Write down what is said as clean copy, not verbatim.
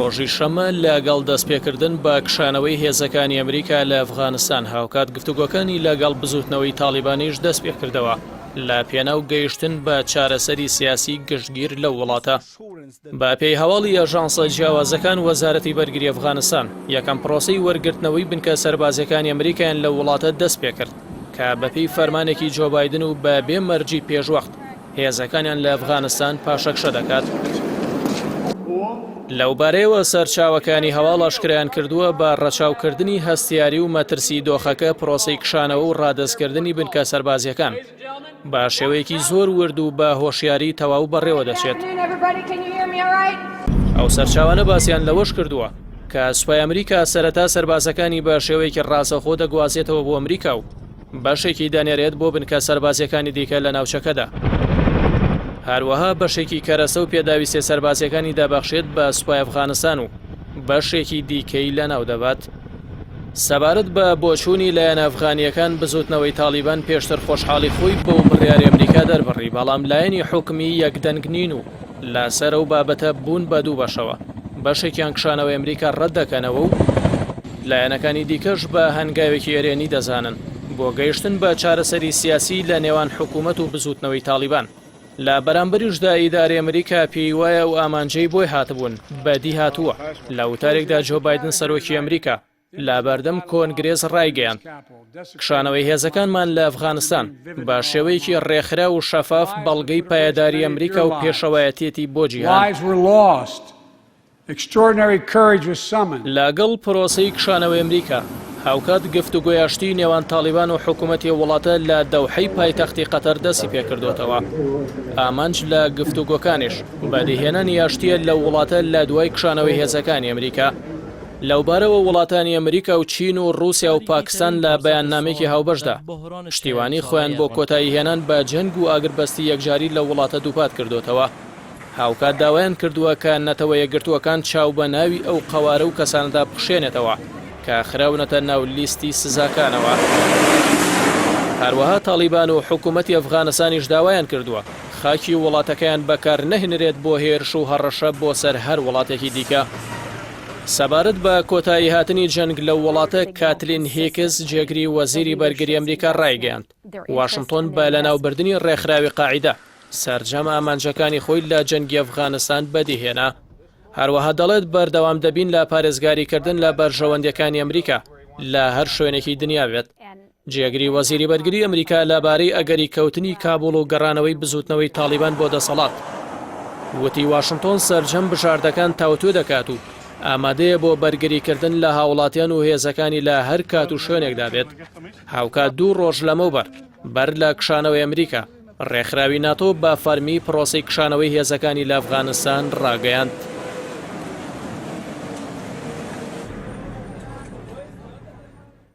ڕۆژی شەمە لەگەڵ دەستپێکردن بە کشانەوەی هێزەکانی ئەمریکا لە ئەفغانستان هاوکات گفتوگۆکانی لەگەڵ بزوتنەوەی تاڵیبانیش دەست پێ کردەوە لە پێناو گەیشتن بە چارەسەری سیاسی گشتگیر لەو وڵاتە. بە پێی هەواڵی ئەژانسە جیاوازەکان وەزارەتی بەرگری ئەفغانستان یەکەم پرۆسەی وەرگرتنەوەی بنکە سەربازەکانی ئەمریکایان لە وڵاتە دەست پێ کرد کە بەپێی فەرمانێکی جۆ باید و بە بێ مەرجی پێشوەخت هێزەکانیان لە ئەفغانستان پاشەکشە دەکات. لەوبارەیەوە سەرچاوەکانی هەواڵ ئاشکرایان کردووە بە ڕەچاوکردنی هەستیاری و مەترسی دۆخەکە پرۆسەی کشانەوە و ڕادەستکردنی بنکە سەربازیەکان بە شێوەیەکی زۆر ورد و بە هۆشیاری تەواو بەڕێوە دەچێت. ئەو سەرچاوانە باسییان لەوەش کردووە کە سوپای ئەمریکا سەرەتا سەربازەکانی بە شێوەیەکی ڕاستەخۆ دەگوازێتەوە بۆ ئەمریکا و بەشێکی دەنێرێت بۆ بنکە سەربازیەکانی دیکە لە ناوچەکەدا. هەروەها بەشێکی کەرەسە و پێداوی سێ سەربازیەکانی دابەخشێت بە سوپای ئەفغانستان و بەشێکی دیکەی لەناو دەبات. سەبارەت بە بۆچوونی لایەن ئەفغانیەکان بزوتنەوەی تاڵیبان پێشتر خۆشحاڵی خۆی بۆ بڕیاری ئەمریکا دەربڕی، بەڵام لایەنی حکمی یەکدەنگ نین و لەسەر ئەو بابەتە بوون بە دوو بەشەوە. بەشێکیان کشانەوەی ئەمریکا ڕەت دەکەنەوە و لایەنەکانی دیکەش بە هەنگاوێکی ئێرێنی دەزانن بۆ گەیشتن بە چارەسەری سیاسی لە نێوان حکوومەت و بزوتنەوەی تاڵیبان. لە بەرامبەریشدا ئیداری ئەمریکا پێی وایە و ئامانجەی بۆی هاتبوون بەدی هاتووە. لە وتارێکدا جۆ بایدن سەرۆکی ئەمریکا لە بەردەم کۆنگرێز ڕایگەیاند کشانەوەی هێزەکانمان لە ئەفغانستان بە شێوەیەکی ڕێکخرا و شەفاف بەڵگەی پایەداری ئەمریکا و پێشەوایەتێتی بۆ جیهان. لەگەڵ پرۆسەی کشانەوەی ئەمریکا هاوکات گفتوگۆی ئاشتی نێوان تاڵیبان و حکوومەتی وڵاتە لە دەوحەی پایتەختی قەتەر دەستی پێکردوێتەوە. ئامانج لە گفتوگۆکانیش بەدیهێنانی ئاشتیە لە وڵاتە لە دوای کشانەوەی هێزەکانی ئەمریکا. لەوبارەوە وڵاتانی ئەمریکا و چین و رووسیا و پاکستان لە بەیاننامێکی هاوبەشدا پشتیوانی خۆیان بۆ کۆتایی هێنان بە جەنگ و ئاگربەستی یەکجاری لە وڵاتە دووپات کردوتەوە. هاوکات داوایان کردووە کە نەتەوە یەکگرتووەکان چاو بە ناوی ئەو قەوارە و کەسانەدا بخشێنێتەوە کە خراونەتە ناو لیستی سزاکانەوە. هەروەها تاڵیبان و حکوومەتی ئەفغانستانیش داوایان کردووە خاکی وڵاتەکەیان بەکار نەهێنرێت بۆ هێرش و هەڕەشە بۆ سەر هەر وڵاتێکی دیکە. سەبارەت بە کۆتایی هاتنی جەنگ لە وڵاتە کاتلین هیکس جێگری وەزیری بەرگری ئەمریکا ڕایگەیاند واشنگتۆن بە لەناوبردننی ڕێکخراوی قاعیدە سەرجەم ئامانجەکانی خۆی لە جەنگی ئەفغانستان بەدیهێنا. هەروەها دەڵێت بەردەوام دەبین لە پارێزگاریکردن لە بەرژەوەندەکانی ئەمریکا لە هەر شوێنێکی دنیا بێت. جێگری وەزیری بەرگری ئەمریکا لەبارەی ئەگەری کەوتنی کابوڵ و گەڕانەوەی بزوتنەوەی تاڵیبان بۆ دەسەڵات وتی واشنگتۆن سەرجەم بژاردەکان تاوتوێ دەکات و ئامادەیە بۆ بەرگریکردن لە هاوڵاتیان و هێزەکانی لە هەر کات و شوێنێکدا بێت. هاوکات دوو ڕۆژ لەمەوبەر بەر لە کشانەوەی ئەمریکا ڕێکخراوی ناتۆ بە فەرمی پرۆسەی کشانەوەی هێزەکانی لە ئەفغانستان ڕاگەیاند.